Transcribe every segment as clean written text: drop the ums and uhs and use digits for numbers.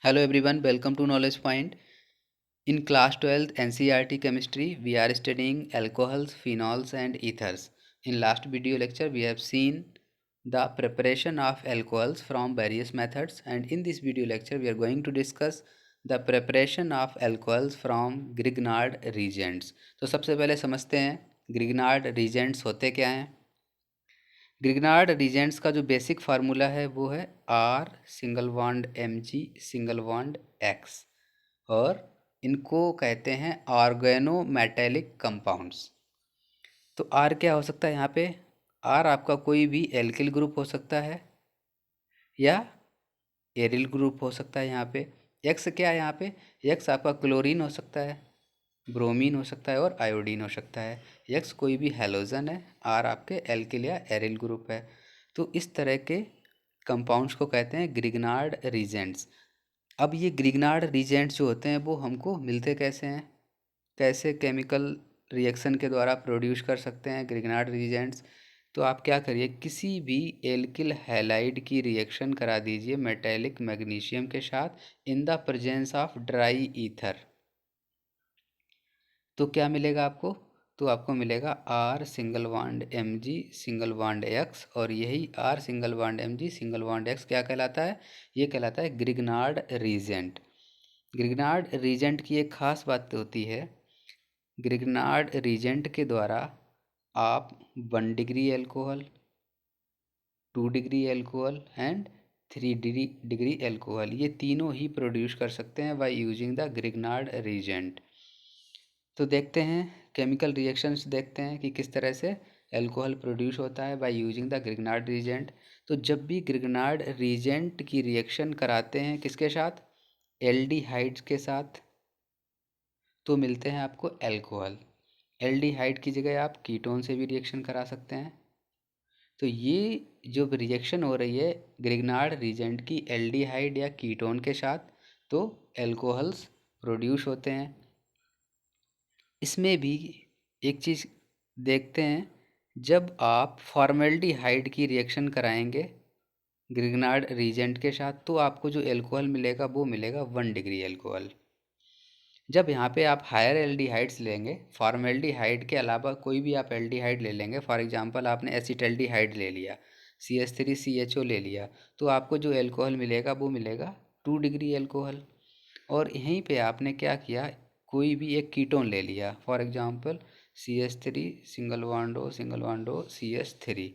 Hello everyone, welcome to Knowledge Point. In class 12th NCERT chemistry, we are studying alcohols, phenols and ethers. In last video lecture, we have seen the preparation of alcohols from various methods, and in this video lecture, we are going to discuss the preparation of alcohols from Grignard reagents. तो सबसे पहले समझते हैं Grignard reagents होते क्या हैं। Grignard रिजेंट्स का जो बेसिक फार्मूला है वो है R single bond M G single bond X, और इनको कहते हैं ऑर्गेनो मेटेलिक कंपाउंड्स। तो आर क्या हो सकता है यहाँ पे? आर आपका कोई भी एल्किल ग्रुप हो सकता है या एरिल ग्रुप हो सकता है यहाँ पे। एक्स क्या है यहाँ पे? एक्स आपका क्लोरीन हो सकता है, ब्रोमीन हो सकता है और आयोडीन हो सकता है। एक्स कोई भी हैलोजन है, आर आपके एल्किल या एरिल ग्रुप है। तो इस तरह के कंपाउंड्स को कहते हैं ग्रिग्नार्ड रीजेंट्स। अब ये ग्रिग्नार्ड रीजेंट्स जो होते हैं वो हमको मिलते कैसे हैं, कैसे केमिकल रिएक्शन के द्वारा प्रोड्यूस कर सकते हैं ग्रिग्नार्ड रीजेंट्स। तो आप क्या करिए, किसी भी एल्किल हैलाइड की रिएक्शन करा दीजिए मेटेलिक मैग्नीशियम के साथ in the presence of dry ether. तो क्या मिलेगा आपको? तो आपको मिलेगा R single bond M G single bond X, और यही R single bond M G single bond X क्या कहलाता है? ये कहलाता है ग्रिग्नार्ड रीजेंट। ग्रिग्नार्ड रीजेंट की एक खास बात होती है, ग्रिग्नार्ड रीजेंट के द्वारा आप 1 degree alcohol, 2 degree alcohol and 3 degree alcohol, ये तीनों ही प्रोड्यूस कर सकते हैं by using the Grignard reagent. तो देखते हैं केमिकल रिएक्शंस, देखते हैं कि किस तरह से अल्कोहल प्रोड्यूस होता है by using the Grignard reagent. तो जब भी ग्रिग्नार्ड रीजेंट की रिएक्शन कराते हैं किसके साथ? एल्डिहाइड्स के साथ, तो मिलते हैं आपको अल्कोहल। एल्डिहाइड की जगह आप कीटोन से भी रिएक्शन करा सकते हैं। तो ये जो रिएक्शन हो रही है ग्रिग्नार्ड रीजेंट की एल्डिहाइड या कीटोन के साथ, तो अल्कोहल्स प्रोड्यूस होते हैं। इसमें भी एक चीज़ देखते हैं, जब आप फॉर्मेल्डिहाइड की रिएक्शन कराएंगे ग्रिग्नार्ड रीजेंट के साथ, तो आपको जो एल्कोहल मिलेगा वो मिलेगा 1 डिग्री एल्कोहल। जब यहाँ पे आप हायर एल्डिहाइड्स लेंगे, फॉर्मेल्डिहाइड के अलावा कोई भी आप एल्डिहाइड ले लेंगे, फॉर एग्जांपल आपने एसिटल्डिहाइड ले लिया, CH3CHO ले लिया, तो आपको जो एल्कोहल मिलेगा वो मिलेगा 2 डिग्री एल्कोहल। और यहीं पे आपने क्या किया, कोई भी एक कीटोन ले लिया, for example CH3 single bond O CH3,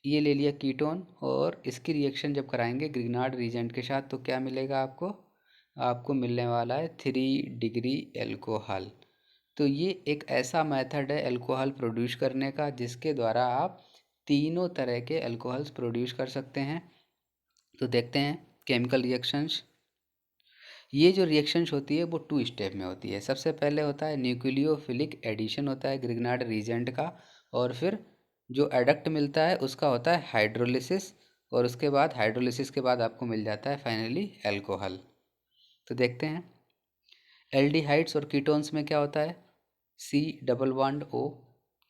ये ले लिया कीटोन, और इसकी रिएक्शन जब कराएंगे ग्रिग्नार्ड रीजेंट के साथ तो क्या मिलेगा आपको? आपको मिलने वाला है 3 डिग्री एल्कोहल। तो ये एक ऐसा मेथड है अल्कोहल प्रोड्यूस करने का जिसके द्वारा आप तीनों तरह के अल्कोहल्स प्रोड्यूस कर सकते हैं। तो देखते हैं केमिकल रिएक्शंस। ये जो रिएक्शंस होती है वो 2 स्टेप में होती है। सबसे पहले होता है न्यूक्लियोफिलिक एडिशन होता है ग्रिग्नार्ड रीजेंट का, और फिर जो एडक्ट मिलता है उसका होता है हाइड्रोलिसिस, और उसके बाद हाइड्रोलिसिस के बाद आपको मिल जाता है फाइनली अल्कोहल। तो देखते हैं एल्डिहाइड्स और कीटोन्स में क्या होता है, C डबल बॉन्ड O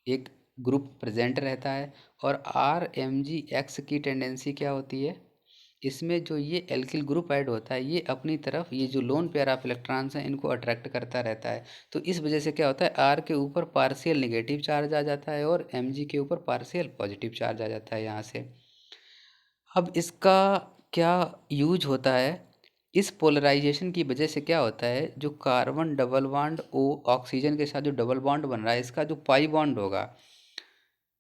एक ग्रुप प्रेजेंट रहता है, और RMgX की टेंडेंसी क्या होती है, इसमें जो ये एल्किल ग्रुप ऐड होता है ये अपनी तरफ ये जो लोन पेयर ऑफ इलेक्ट्रॉन्स हैं इनको अट्रैक्ट करता रहता है। तो इस वजह से क्या होता है, आर के ऊपर पार्शियल निगेटिव चार्ज आ जाता है और एम के ऊपर पार्शियल पॉजिटिव चार्ज आ जाता है यहाँ से। अब इसका क्या यूज होता है, इस पोलराइजेशन की वजह से क्या होता है, जो carbon double bond O oxygen के साथ जो डबल बॉन्ड बन रहा है, इसका जो पाई बॉन्ड होगा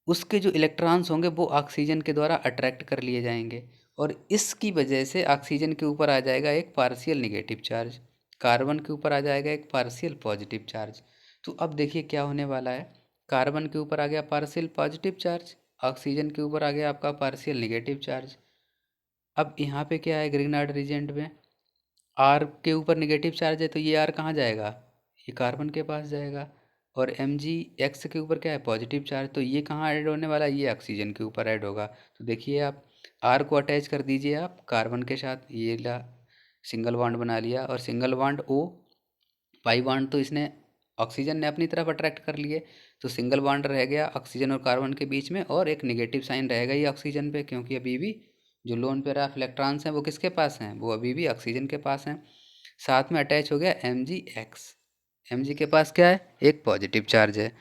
उसके जो इलेक्ट्रॉन्स होंगे वो ऑक्सीजन के द्वारा अट्रैक्ट कर लिए जाएंगे, और इसकी वजह से ऑक्सीजन के ऊपर आ जाएगा एक पार्शियल निगेटिव चार्ज, कार्बन के ऊपर आ जाएगा एक पार्शियल पॉजिटिव चार्ज। तो अब देखिए क्या होने वाला है, कार्बन के ऊपर आ गया पार्शियल पॉजिटिव चार्ज, ऑक्सीजन के ऊपर आ गया आपका पार्शियल निगेटिव चार्ज। अब यहाँ पे क्या है ग्रिग्नार्ड रीजेंट में, आर के ऊपर निगेटिव चार्ज है तो ये आर कहाँ जाएगा, ये कार्बन के पास जाएगा, और एम जी एक्स के ऊपर क्या है पॉजिटिव चार्ज, तो ये कहाँ ऐड होने वाला है, ये ऑक्सीजन के ऊपर ऐड होगा। तो देखिए आप आर को अटैच कर दीजिए आप कार्बन के साथ, ये ला सिंगल बॉन्ड बना लिया, और single bond O pi bond तो इसने ऑक्सीजन ने अपनी तरफ अट्रैक्ट कर लिए, तो सिंगल बॉन्ड रह गया ऑक्सीजन और कार्बन के बीच में, और एक निगेटिव साइन रहेगा ये ऑक्सीजन पे क्योंकि अभी भी जो लोन पेयर ऑफ इलेक्ट्रॉन्स हैं वो किसके पास हैं, वो अभी भी ऑक्सीजन के पास हैं। साथ में अटैच हो गया Mgx। Mg के पास क्या है, एक पॉजिटिव चार्ज है।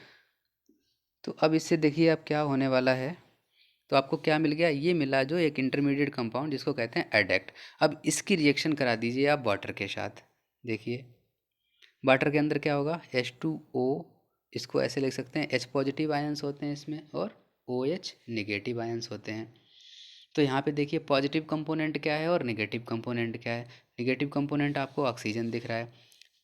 तो अब इससे देखिए अब क्या होने वाला है। तो आपको क्या मिल गया, ये मिला जो एक इंटरमीडिएट कंपाउंड जिसको कहते हैं एडेक्ट। अब इसकी रिएक्शन करा दीजिए आप वाटर के साथ। देखिए वाटर के अंदर क्या होगा, H2O, इसको ऐसे लिख सकते हैं, H पॉजिटिव आयंस होते हैं इसमें और OH नेगेटिव आयंस होते हैं। तो यहाँ पे देखिए पॉजिटिव कंपोनेंट क्या है और नेगेटिव कंपोनेंट क्या है। नेगेटिव कंपोनेंट आपको ऑक्सीजन दिख रहा है,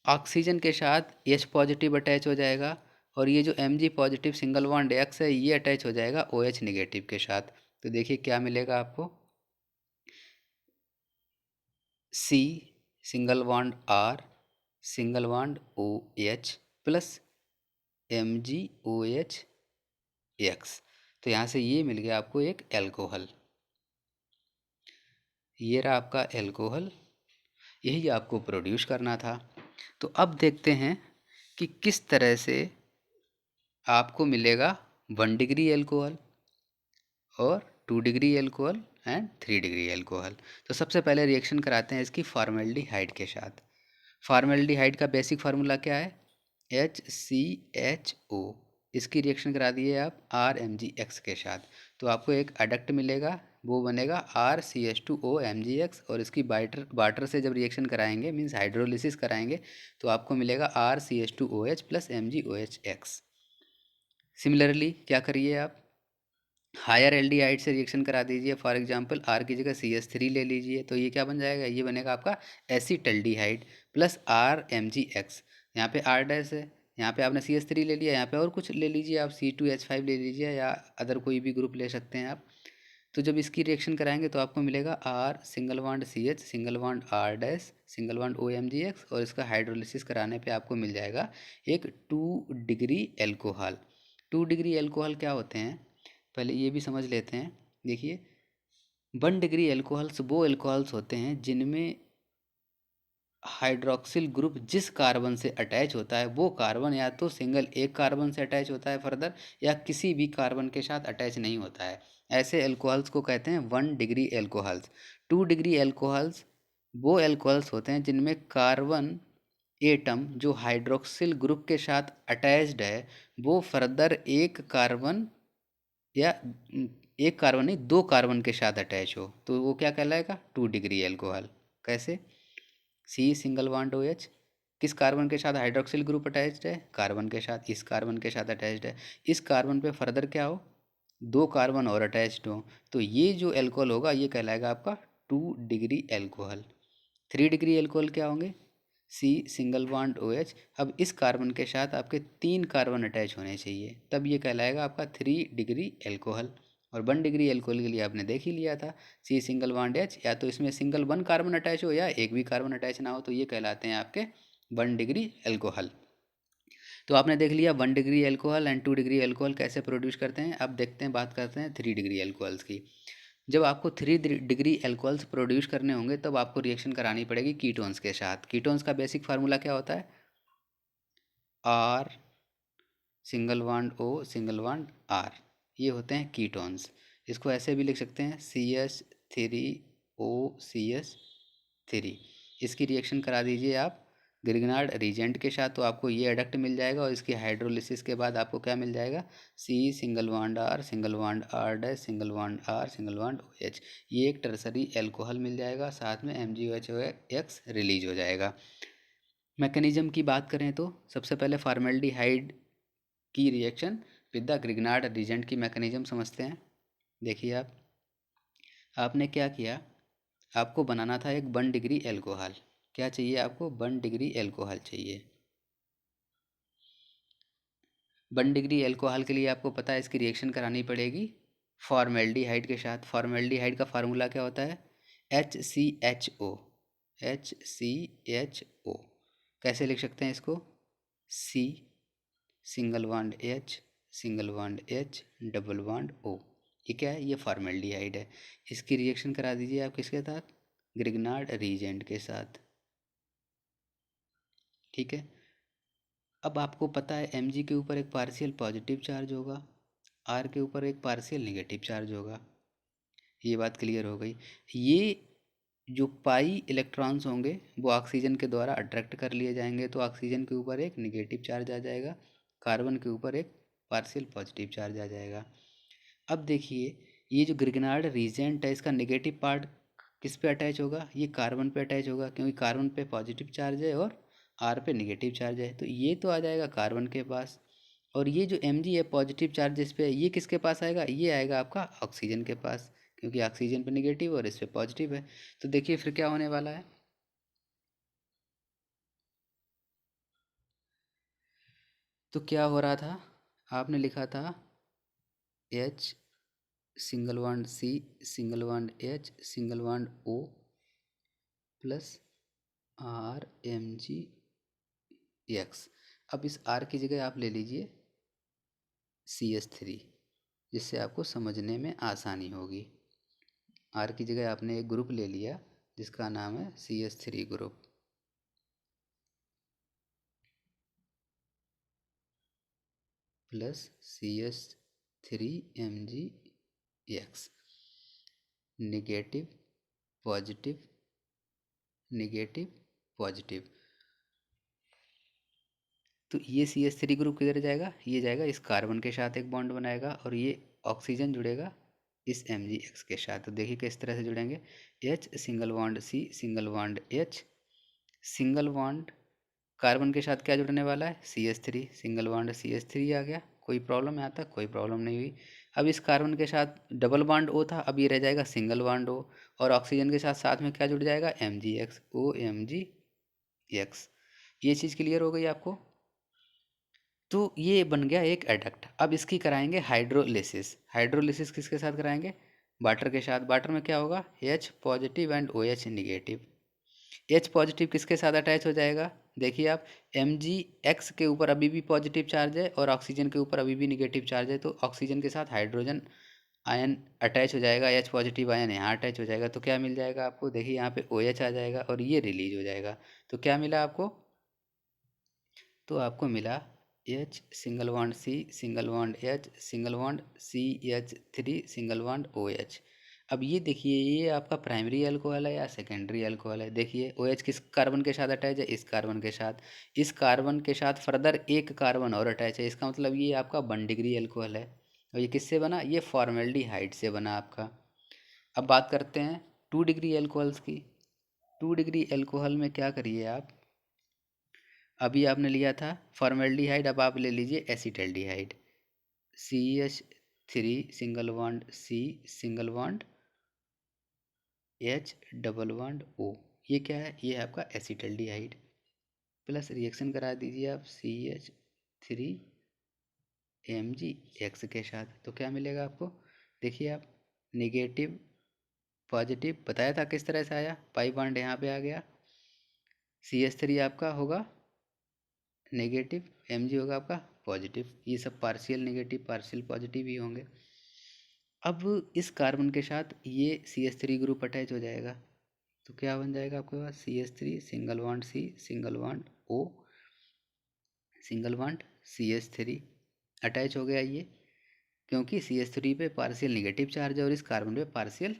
ऑक्सीजन के साथ H पॉजिटिव अटैच हो जाएगा और ये जो Mg positive single bond X है ये अटैच हो जाएगा OH नेगेटिव के साथ। तो देखिए क्या मिलेगा आपको, C single bond R single bond OH plus MgOH X। तो यहाँ से ये मिल गया आपको एक एल्कोहल, ये रहा आपका एल्कोहल, यही आपको प्रोड्यूस करना था। तो अब देखते हैं कि किस तरह से आपको मिलेगा 1 डिग्री एल्कोहल और 2 degree alcohol and 3 degree alcohol. तो सबसे पहले रिएक्शन कराते हैं इसकी फॉर्मेल्डिहाइड के साथ। फॉर्मेल्डिहाइड का बेसिक फार्मूला क्या है, HCHO। इसकी रिएक्शन करा दिए आप RMgX के साथ, तो आपको एक अडक्ट मिलेगा, वो बनेगा RCH2OMgX। और इसकी वाटर से जब रिएक्शन कराएंगे मीन्स हाइड्रोलिसिस कराएंगे तो आपको मिलेगा RCH2OH प्लस MgOHX। सिमिलरली क्या करिए आप, हायर एल्डिहाइड से रिएक्शन करा दीजिए, फॉर एग्जांपल R की जगह CH3 ले लीजिए, तो ये क्या बन जाएगा, ये बनेगा आपका एसीटल्डिहाइड प्लस RMgX। यहाँ पे R डैश है, यहाँ पे आपने CH3 ले लिया, यहाँ पे और कुछ ले लीजिए आप, C2H5 ले लीजिए या अदर कोई भी ग्रुप ले सकते हैं आप। तो जब इसकी रिएक्शन कराएंगे तो आपको मिलेगा R single bond CH single bond R dash single bond OMgX और इसका हाइड्रोलिसिस कराने पे आपको मिल जाएगा एक 2 डिग्री एल्कोहल। 2 डिग्री एल्कोहल क्या होते हैं पहले ये भी समझ लेते हैं। देखिए 1 डिग्री एल्कोहल्स वो एल्कोहल्स होते हैं जिनमें हाइड्रोक्सिल ग्रुप जिस कार्बन से अटैच होता है वो कार्बन या तो सिंगल एक कार्बन से अटैच होता है फर्दर, या किसी भी कार्बन के साथ अटैच नहीं होता है। ऐसे एल्कोहल्स को कहते हैं 1 डिग्री एल्कोहल्स। 2 डिग्री एल्कोहल्स वो एल्कोहल्स होते हैं जिनमें कार्बन एटम जो हाइड्रोक्सिल ग्रुप के साथ अटैच्ड है वो फर्दर एक कार्बन या एक कार्बन नहीं 2 कार्बन के साथ अटैच हो, तो वो क्या कहलाएगा 2 डिग्री एल्कोहल। कैसे, C single bond O H, किस कार्बन के साथ हाइड्रोक्सिल ग्रुप अटैच्ड है, कार्बन के साथ, इस कार्बन के साथ अटैच्ड है, इस कार्बन पे फर्दर क्या हो 2 कार्बन और अटैच्ड हो, तो ये जो एल्कोहल होगा ये कहलाएगा आपका 2 डिग्री एल्कोहल। 3 डिग्री एल्कोहल क्या होंगे, C single bond O H, अब इस कार्बन के साथ आपके 3 कार्बन अटैच होने चाहिए तब ये कहलाएगा आपका 3 डिग्री एल्कोहल। और 1 डिग्री एल्कोहल के लिए आपने देख ही लिया था, सी सिंगल बॉन्ड एच, या तो इसमें सिंगल 1 कार्बन अटैच हो या एक भी कार्बन अटैच ना हो, तो ये कहलाते हैं आपके 1 डिग्री एल्कोहल। तो आपने देख लिया 1 degree alcohol and 2 degree alcohol कैसे प्रोड्यूस करते हैं। अब देखते हैं, बात करते हैं 3 डिग्री एल्कोहल्स की। जब आपको 3 डिग्री एल्कोहल्स प्रोड्यूस करने होंगे तब आपको रिएक्शन करानी पड़ेगी कीटोन्स के साथ। कीटोन्स का बेसिक फार्मूला क्या होता है, R single bond O single bond R, ये होते हैं कीटोन्स। इसको ऐसे भी लिख सकते हैं CH3OCH3। इसकी रिएक्शन करा दीजिए आप ग्रिग्नार्ड रीजेंट के साथ तो आपको ये एडक्ट मिल जाएगा और इसकी हाइड्रोलिसिस के बाद आपको क्या मिल जाएगा, C single bond R single bond R dash single bond R single bond O H, ये एक टर्सरी एल्कोहल मिल जाएगा, साथ में MgOH रिलीज हो जाएगा। मैकेनिज्म की बात करें तो सबसे पहले फॉर्मेल्डिहाइड की reaction with the Grignard reagent की मैकेनिज्म समझते हैं। देखिए आप, आपने क्या किया, आपको बनाना था एक 1 डिग्री एल्कोहल। क्या चाहिए आपको, 1 डिग्री एल्कोहल चाहिए। 1 डिग्री एल्कोहल के लिए आपको पता है इसकी रिएक्शन करानी पड़ेगी फॉर्मेल्डिहाइड के साथ। फॉर्मेल्डिहाइड का फार्मूला क्या होता है, HCHO। HCHO कैसे लिख सकते हैं इसको, C single bond H single bond H double bond O। ये क्या है, ये फॉर्मेल्डिहाइड है। इसकी रिएक्शन करा दीजिए आप किसके साथ, ग्रिग्नार्ड रीजेंट के साथ। ठीक है, अब आपको पता है Mg के ऊपर एक पार्शियल पॉजिटिव चार्ज होगा, R के ऊपर एक पार्शियल नेगेटिव चार्ज होगा। ये बात क्लियर हो गई। ये जो पाई इलेक्ट्रॉन्स होंगे वो ऑक्सीजन के द्वारा अट्रैक्ट कर लिए जाएंगे, तो ऑक्सीजन के ऊपर एक निगेटिव चार्ज आ जाएगा, कार्बन के ऊपर एक पार्शियल पॉजिटिव चार्ज आ जाएगा। अब देखिए, ये जो ग्रिगनार्ड रीजेंट है इसका निगेटिव पार्ट किस पे अटैच होगा? ये कार्बन पे अटैच होगा, क्योंकि कार्बन पे पॉजिटिव चार्ज है और आर पे निगेटिव चार्ज है, तो ये तो आ जाएगा कार्बन के पास। और ये जो एम है पॉजिटिव चार्ज इस पे है, ये किसके पास आएगा? ये आएगा आपका ऑक्सीजन के पास, क्योंकि ऑक्सीजन पे निगेटिव और इस पे पॉजिटिव है। तो देखिए फिर क्या होने वाला है। तो क्या हो रहा था, आपने लिखा था H single bond C single bond H single bond O plus R M G X. अब इस आर की जगह आप ले लीजिए CH3, जिससे आपको समझने में आसानी होगी। आर की जगह आपने एक ग्रुप ले लिया जिसका नाम है CH3 group plus CH3 MgX। Negative positive negative positive. तो ये CH3 ग्रुप किधर जाएगा? ये जाएगा इस कार्बन के साथ एक बॉन्ड बनाएगा, और ये ऑक्सीजन जुड़ेगा इस MgX के साथ। तो देखिए किस तरह से जुड़ेंगे। H single bond C single bond H single bond carbon के साथ क्या जुड़ने वाला है? CH3 सिंगल बॉन्ड CH3 आ गया। कोई प्रॉब्लम? यहाँ तक कोई प्रॉब्लम नहीं हुई। अब इस कार्बन के साथ डबल बॉन्ड O था, अब ये रह जाएगा सिंगल बॉन्ड O, और ऑक्सीजन के साथ साथ में क्या जुड़ जाएगा? MgX OMgX। ये चीज़ क्लियर हो गई आपको? तो ये बन गया एक एडक्ट। अब इसकी कराएंगे हाइड्रोलिसिस। हाइड्रोलिसिस किसके साथ कराएंगे? वाटर के साथ। वाटर में क्या होगा? H positive and OH negative. H positive किसके साथ अटैच हो जाएगा? देखिए आप, MgX के ऊपर अभी भी पॉजिटिव चार्ज है और ऑक्सीजन के ऊपर अभी भी निगेटिव चार्ज है, तो ऑक्सीजन के साथ हाइड्रोजन आयन अटैच हो जाएगा। H पॉजिटिव आयन यहाँ अटैच हो जाएगा, तो क्या मिल जाएगा आपको? देखिए यहाँ पे OH आ जाएगा और ये रिलीज हो जाएगा। तो क्या मिला आपको? तो आपको मिला H single bond C single bond H single bond CH3 single bond OH। अब ये देखिए, ये आपका प्राइमरी अल्कोहल है या सेकेंडरी अल्कोहल है? देखिए OH किस कार्बन के साथ अटैच है? इस कार्बन के साथ। इस कार्बन के साथ फर्दर एक कार्बन और अटैच है, इसका मतलब ये आपका 1 डिग्री अल्कोहल है। और ये किससे बना? ये फॉर्मेल्डिहाइड से बना आपका। अब बात करते हैं 2 डिग्री अल्कोहल्स की। 2 डिग्री अल्कोहल में क्या करिए आप, अभी आपने लिया था फॉर्मेल्डिहाइड, अब आप ले लीजिए acetaldehyde. CH3 single bond C single bond H double bond O। ये क्या है? ये है आपका एसिटल्डिहाइड। प्लस रिएक्शन करा दीजिए आप CH3 MgX के साथ, तो क्या मिलेगा आपको? देखिए आप, निगेटिव पॉजिटिव बताया था किस तरह से आया, पाई बॉन्ड यहाँ पे आ गया। CH3 आपका होगा नेगेटिव, Mg होगा आपका पॉजिटिव। ये सब पार्शियल नेगेटिव पार्शियल पॉजिटिव ही होंगे। अब इस कार्बन के साथ ये CH3 ग्रुप अटैच हो जाएगा, तो क्या बन जाएगा आपके पास? CH3 single bond C single bond O single bond CH3 attach हो गया ये, क्योंकि CH3 पे पार्शियल नेगेटिव चार्ज है और इस कार्बन पे पार्शियल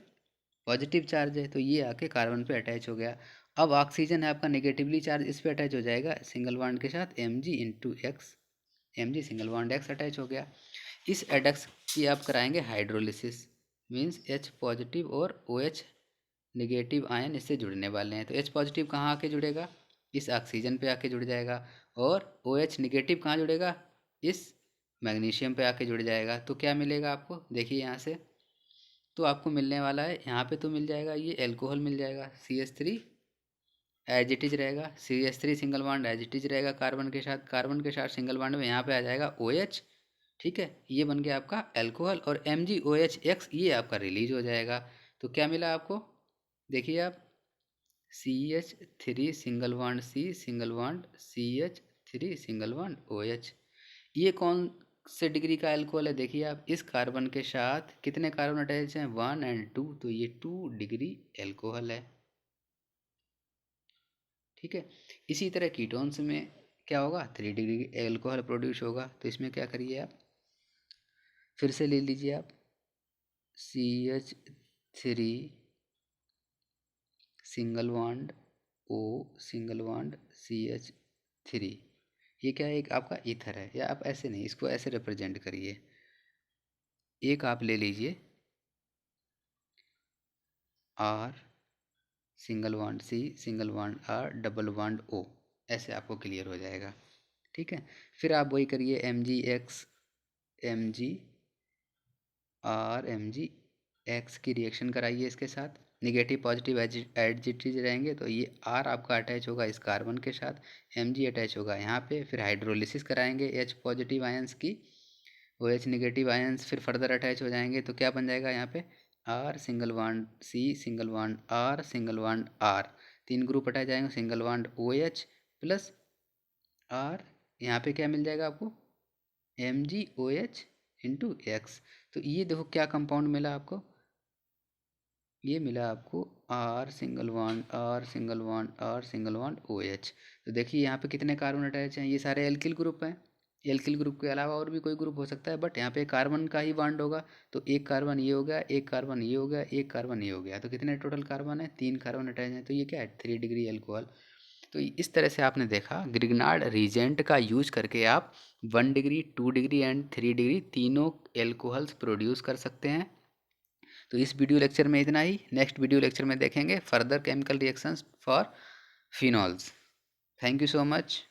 पॉजिटिव चार्ज है, तो ये आके कार्बन पे अटैच हो गया। अब ऑक्सीजन है आपका नेगेटिवली चार्ज, इस पे अटैच हो जाएगा सिंगल बॉन्ड के साथ Mg Mg single bond X attach हो गया। इस एडक्स की आप कराएंगे हाइड्रोलिसिस, मीन्स H पॉजिटिव और OH निगेटिव आयन इससे जुड़ने वाले हैं। तो H पॉजिटिव कहाँ आके जुड़ेगा? इस ऑक्सीजन पे आके जुड़ जाएगा, और OH निगेटिव कहाँ जुड़ेगा? इस मैग्नीशियम पे आके जुड़ जाएगा। तो क्या मिलेगा आपको? देखिए यहाँ से, तो आपको मिलने वाला है, यहाँ पे तो मिल जाएगा, ये एल्कोहल मिल जाएगा CH3 एज इट इज रहेगा। CH3 single bond as it is रहेगा कार्बन के साथ सिंगल बॉन्ड में यहाँ पे आ जाएगा OH। ठीक है, ये बन गया आपका एल्कोहल, और MgOH ये आपका रिलीज हो जाएगा। तो क्या मिला आपको? देखिए आप, CH3 single bond C single bond CH3 single bond OH। ये कौन से डिग्री का अल्कोहल है? देखिए आप, इस कार्बन के साथ कितने कार्बन अटैच हैं? 1 और 2, तो ये 2 डिग्री अल्कोहल है। ठीक है, इसी तरह कीटोन्स में क्या होगा? 3 डिग्री एल्कोहल प्रोड्यूस होगा। तो इसमें क्या करिए आप, फिर से ले लीजिए आप CH 3 single bond O single bond CH3। ये क्या है, एक आपका ईथर है, या आप ऐसे नहीं, इसको ऐसे रिप्रेजेंट करिए। एक आप ले लीजिए R single bond C single bond R double bond O, ऐसे आपको क्लियर हो जाएगा। ठीक है, फिर आप वही करिए MgX MgR की रिएक्शन कराइए इसके साथ। निगेटिव पॉजिटिव एडजिटीज रहेंगे, तो ये R आपका अटैच होगा इस कार्बन के साथ, Mg अटैच होगा यहाँ पे। फिर हाइड्रोलिसिस कराएंगे H पॉजिटिव आयंस की, OH नेगेटिव आयंस फिर फर्दर अटैच हो जाएंगे, तो क्या बन जाएगा यहाँ पे R single bond C single bond R single bond R, 3 group attach जाएंगे, single bond OH plus R, यहाँ पे क्या मिल जाएगा आपको MgOH इंटू एक्स। तो ये देखो क्या कंपाउंड मिला आपको, ये मिला आपको R single bond R single bond R single bond OH। तो देखिए यहाँ पे कितने कार्बन अटैच हैं, ये सारे एल्किल ग्रुप हैं। एल्किल ग्रुप के अलावा और भी कोई ग्रुप हो सकता है, बट यहाँ पे कार्बन का ही बॉन्ड होगा। तो एक कार्बन ये हो गया, एक कार्बन ये हो गया, एक कार्बन ये हो गया, तो कितने टोटल कार्बन है, 3 कार्बन अटैच हैं। तो ये क्या है, 3 डिग्री एल्कोहल। तो इस तरह से आपने देखा ग्रिग्नार्ड रीजेंट का यूज करके आप 1 डिग्री 2 डिग्री एंड 3 डिग्री तीनों एल्कोहल्स प्रोड्यूस कर सकते हैं। तो इस वीडियो लेक्चर में इतना ही। नेक्स्ट वीडियो लेक्चर में देखेंगे further chemical reactions for phenols. Thank you so much.